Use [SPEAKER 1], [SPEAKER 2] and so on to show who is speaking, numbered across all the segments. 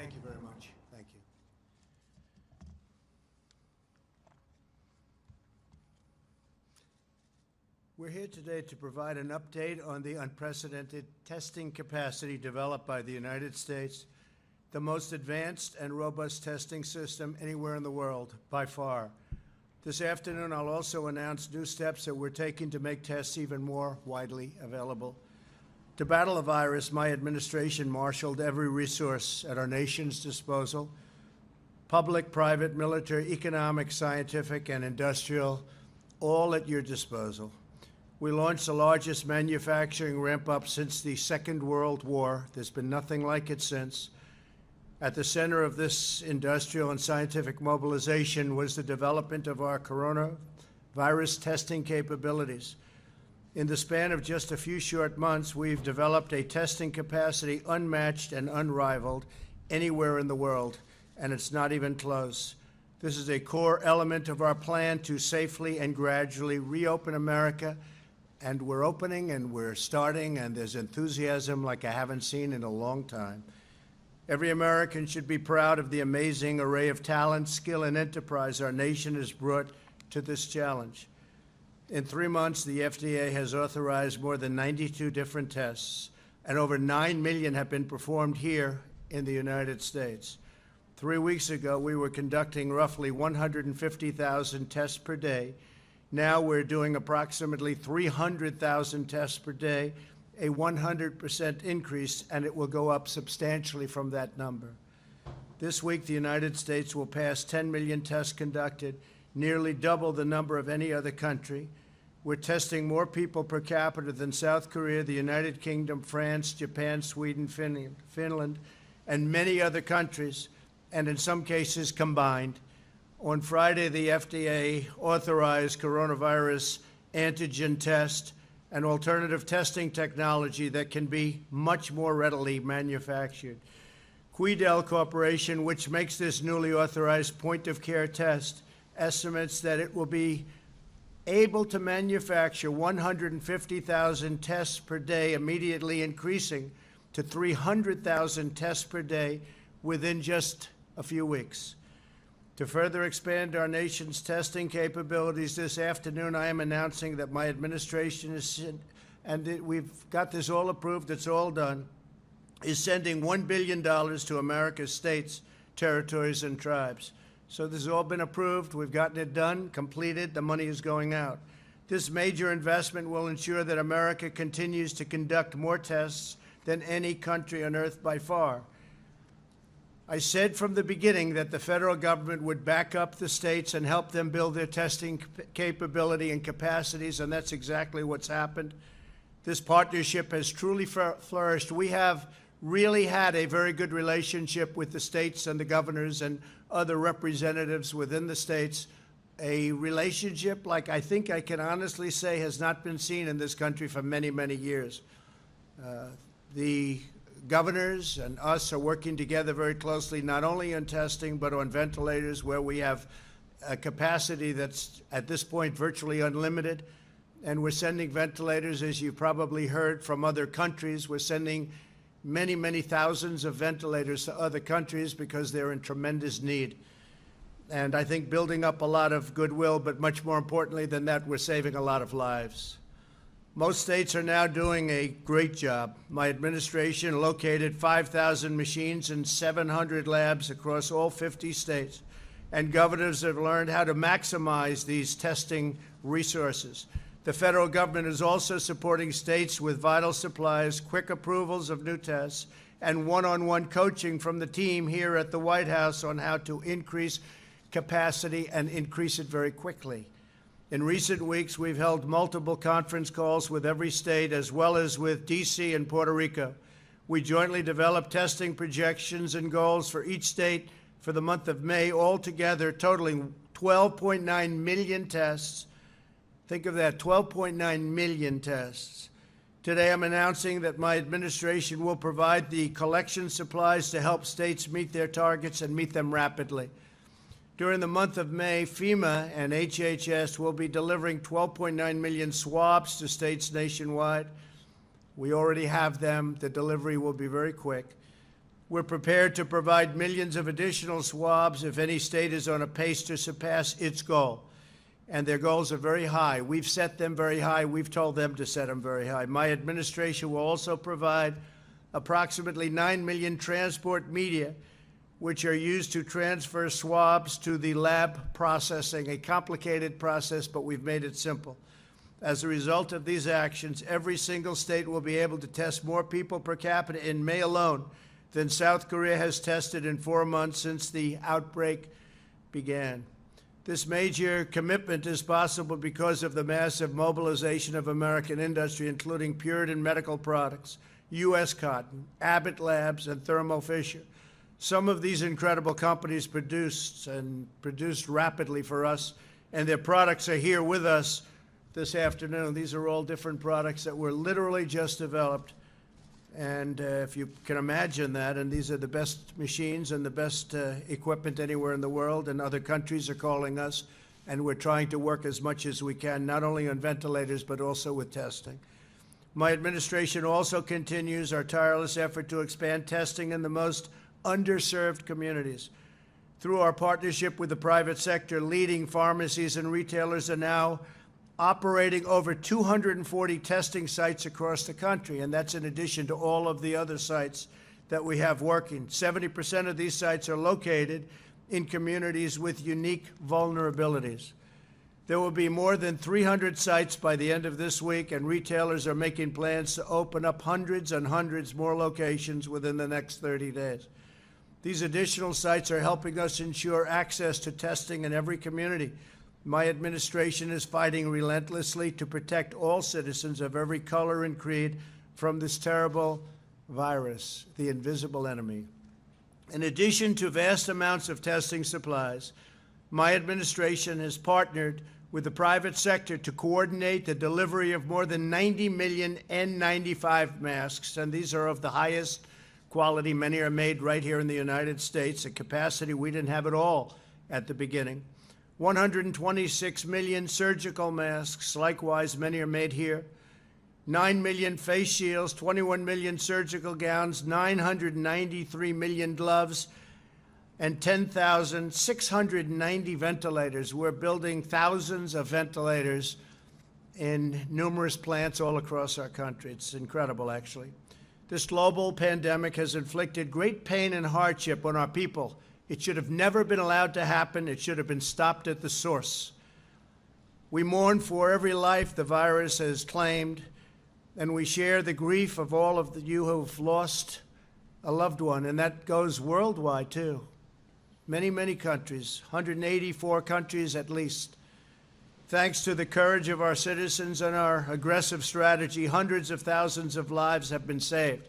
[SPEAKER 1] Thank you very much. Thank you. We're here today to provide an update on the unprecedented testing capacity developed by the United States, the most advanced and robust testing system anywhere in the world, by far. This afternoon, I'll also announce new steps that we're taking to make tests even more widely available. To battle the virus, my administration marshaled every resource at our nation's disposal: public, private, military, economic, scientific, and industrial, all at your disposal. We launched the largest manufacturing ramp-up since the Second World War. There's been nothing like it since. At the center of this industrial and scientific mobilization was the development of our coronavirus testing capabilities. In the span of just a few short months, we've developed a testing capacity unmatched and unrivaled anywhere in the world, and it's not even close. This is a core element of our plan to safely and gradually reopen America, and we're opening and we're starting, and there's enthusiasm like I haven't seen in a long time. Every American should be proud of the amazing array of talent, skill, and enterprise our nation has brought to this challenge. In 3 months, the FDA has authorized more than 92 different tests, and over 9 million have been performed here in the United States. 3 weeks ago, we were conducting roughly 150,000 tests per day. Now we're doing approximately 300,000 tests per day, a 100% increase, and it will go up substantially from that number. This week, the United States will pass 10 million tests conducted, nearly double the number of any other country. We're testing more people per capita than South Korea, the United Kingdom, France, Japan, Sweden, Finland, and many other countries, and in some cases combined. On Friday, the FDA authorized coronavirus antigen test, an alternative testing technology that can be much more readily manufactured. Quidel Corporation, which makes this newly authorized point-of-care test, estimates that it will be able to manufacture 150,000 tests per day, immediately increasing to 300,000 tests per day within just a few weeks. To further expand our nation's testing capabilities, this afternoon I am announcing that my administration we've got this all approved, it's all done, is sending $1 billion to America's states, territories, and tribes. So this has all been approved, we've gotten it done, completed, the money is going out. This major investment will ensure that America continues to conduct more tests than any country on earth by far. I said from the beginning that the federal government would back up the states and help them build their testing capability and capacities, and that's exactly what's happened. This partnership has truly flourished. We have really had a very good relationship with the states and the governors and other representatives within the states, a relationship like I think I can honestly say has not been seen in this country for many, many years. The governors and us are working together very closely, not only on testing, but on ventilators, where we have a capacity that's, at this point, virtually unlimited. And we're sending ventilators, as you've probably heard from other countries. We're sending many, many thousands of ventilators to other countries because they're in tremendous need. And I think building up a lot of goodwill, but much more importantly than that, we're saving a lot of lives. Most states are now doing a great job. My administration located 5,000 machines in 700 labs across all 50 states, and governors have learned how to maximize these testing resources. The federal government is also supporting states with vital supplies, quick approvals of new tests, and one-on-one coaching from the team here at the White House on how to increase capacity and increase it very quickly. In recent weeks, we've held multiple conference calls with every state, as well as with D.C. and Puerto Rico. We jointly developed testing projections and goals for each state for the month of May, altogether totaling 12.9 million tests. Think of that, 12.9 million tests. Today, I'm announcing that my administration will provide the collection supplies to help states meet their targets and meet them rapidly. During the month of May, FEMA and HHS will be delivering 12.9 million swabs to states nationwide. We already have them. The delivery will be very quick. We're prepared to provide millions of additional swabs if any state is on a pace to surpass its goal. And their goals are very high. We've set them very high. We've told them to set them very high. My administration will also provide approximately 9 million transport media, which are used to transfer swabs to the lab processing, a complicated process, but we've made it simple. As a result of these actions, every single state will be able to test more people per capita in May alone than South Korea has tested in 4 months since the outbreak began. This major commitment is possible because of the massive mobilization of American industry, including Puritan Medical Products, U.S. Cotton, Abbott Labs, and Thermo Fisher. Some of these incredible companies produced rapidly for us, and their products are here with us this afternoon. These are all different products that were literally just developed. And if you can imagine that, and these are the best machines and the best equipment anywhere in the world, and other countries are calling us, and we're trying to work as much as we can, not only on ventilators, but also with testing. My administration also continues our tireless effort to expand testing in the most underserved communities. Through our partnership with the private sector, leading pharmacies and retailers are now operating over 240 testing sites across the country, and that's in addition to all of the other sites that we have working. 70% of these sites are located in communities with unique vulnerabilities. There will be more than 300 sites by the end of this week, and retailers are making plans to open up hundreds and hundreds more locations within the next 30 days. These additional sites are helping us ensure access to testing in every community. My administration is fighting relentlessly to protect all citizens of every color and creed from this terrible virus, the invisible enemy. In addition to vast amounts of testing supplies, my administration has partnered with the private sector to coordinate the delivery of more than 90 million N95 masks, and these are of the highest quality. Many are made right here in the United States, a capacity we didn't have at all at the beginning. 126 million surgical masks, likewise, many are made here. 9 million face shields, 21 million surgical gowns, 993 million gloves, and 10,690 ventilators. We're building thousands of ventilators in numerous plants all across our country. It's incredible, actually. This global pandemic has inflicted great pain and hardship on our people. It should have never been allowed to happen. It should have been stopped at the source. We mourn for every life the virus has claimed, and we share the grief of all of you who have lost a loved one, and that goes worldwide, too. Many, many countries, 184 countries at least. Thanks to the courage of our citizens and our aggressive strategy, hundreds of thousands of lives have been saved.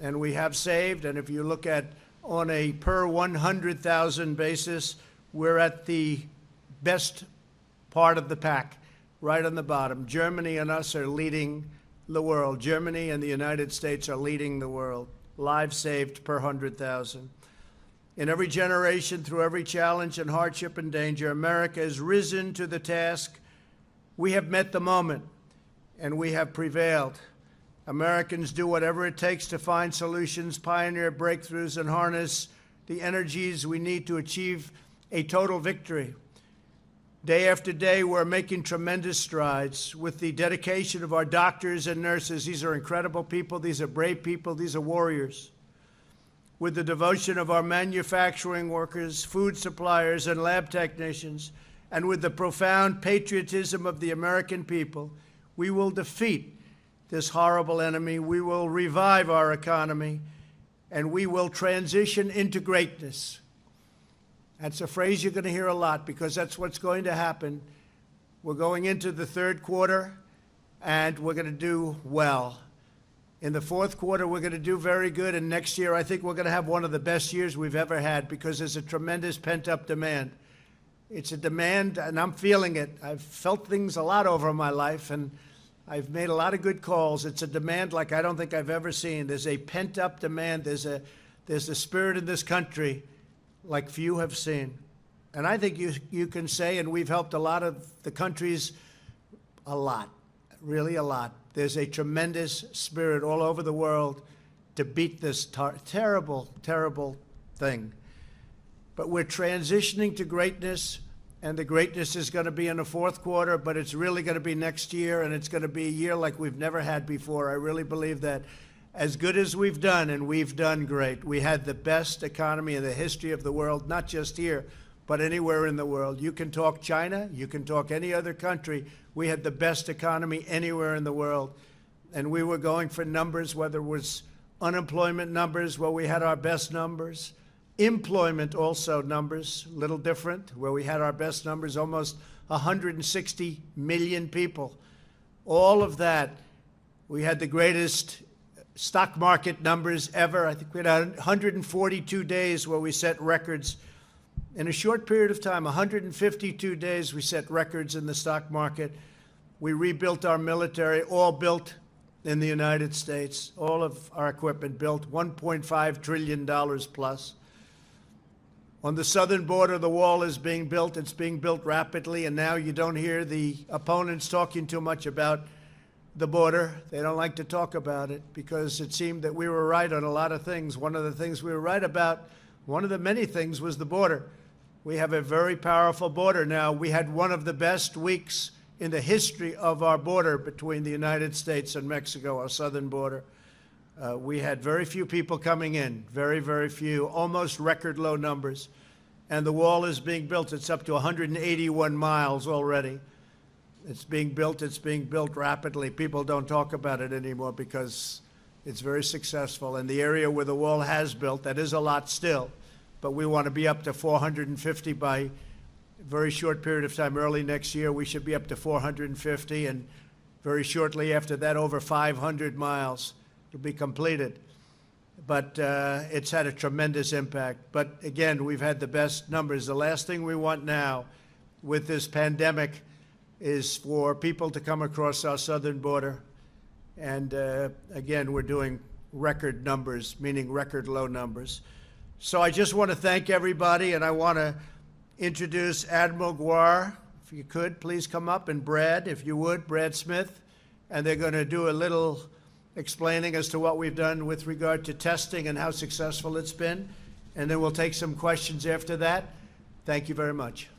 [SPEAKER 1] And we have saved, and if you look at on a per 100,000 basis, we're at the best part of the pack, right on the bottom. Germany and us are leading the world. Germany and the United States are leading the world. Lives saved per 100,000. In every generation, through every challenge and hardship and danger, America has risen to the task. We have met the moment, and we have prevailed. Americans do whatever it takes to find solutions, pioneer breakthroughs, and harness the energies we need to achieve a total victory. Day after day, we're making tremendous strides with the dedication of our doctors and nurses. These are incredible people. These are brave people. These are warriors. With the devotion of our manufacturing workers, food suppliers, and lab technicians, and with the profound patriotism of the American people, we will defeat this horrible enemy. We will revive our economy, and we will transition into greatness. That's a phrase you're going to hear a lot because that's what's going to happen. We're going into the third quarter, and we're going to do well. In the fourth quarter, we're going to do very good, and next year I think we're going to have one of the best years we've ever had because there's a tremendous pent-up demand. It's a demand, and I'm feeling it. I've felt things a lot over my life, and I've made a lot of good calls. It's a demand like I don't think I've ever seen. There's a pent-up demand. There's a spirit in this country like few have seen. And I think you can say, and we've helped a lot of the countries a lot, really a lot. There's a tremendous spirit all over the world to beat this terrible, terrible thing. But we're transitioning to greatness, and the greatness is going to be in the fourth quarter, but it's really going to be next year, and it's going to be a year like we've never had before. I really believe that. As good as we've done, and we've done great. We had the best economy in the history of the world, not just here, but anywhere in the world. You can talk China, you can talk any other country. We had the best economy anywhere in the world. And we were going for numbers, whether it was unemployment numbers, where we had our best numbers. Employment also numbers, a little different, where we had our best numbers, almost 160 million people. All of that, we had the greatest stock market numbers ever. I think we had 142 days where we set records. In a short period of time, 152 days, we set records in the stock market. We rebuilt our military, all built in the United States. All of our equipment built, $1.5 trillion plus. On the southern border, the wall is being built. It's being built rapidly, and now you don't hear the opponents talking too much about the border. They don't like to talk about it because it seemed that we were right on a lot of things. One of the things we were right about, one of the many things, was the border. We have a very powerful border now. We had one of the best weeks in the history of our border between the United States and Mexico, our southern border. We had very few people coming in, very, very few, almost record low numbers. And the wall is being built. It's up to 181 miles already. It's being built rapidly. People don't talk about it anymore because it's very successful. And the area where the wall has built, that is a lot still, but we want to be up to 450 by a very short period of time. Early next year, we should be up to 450, and very shortly after that, over 500 miles. It'll be completed. But it's had a tremendous impact. But again, we've had the best numbers. The last thing we want now with this pandemic is for people to come across our southern border. And again, we're doing record numbers, meaning record low numbers. So I just want to thank everybody, and I want to introduce Admiral Guar. If you could, please come up, and Brad, if you would, Brad Smith. And they're going to do a little explaining as to what we've done with regard to testing and how successful it's been. And then we'll take some questions after that. Thank you very much.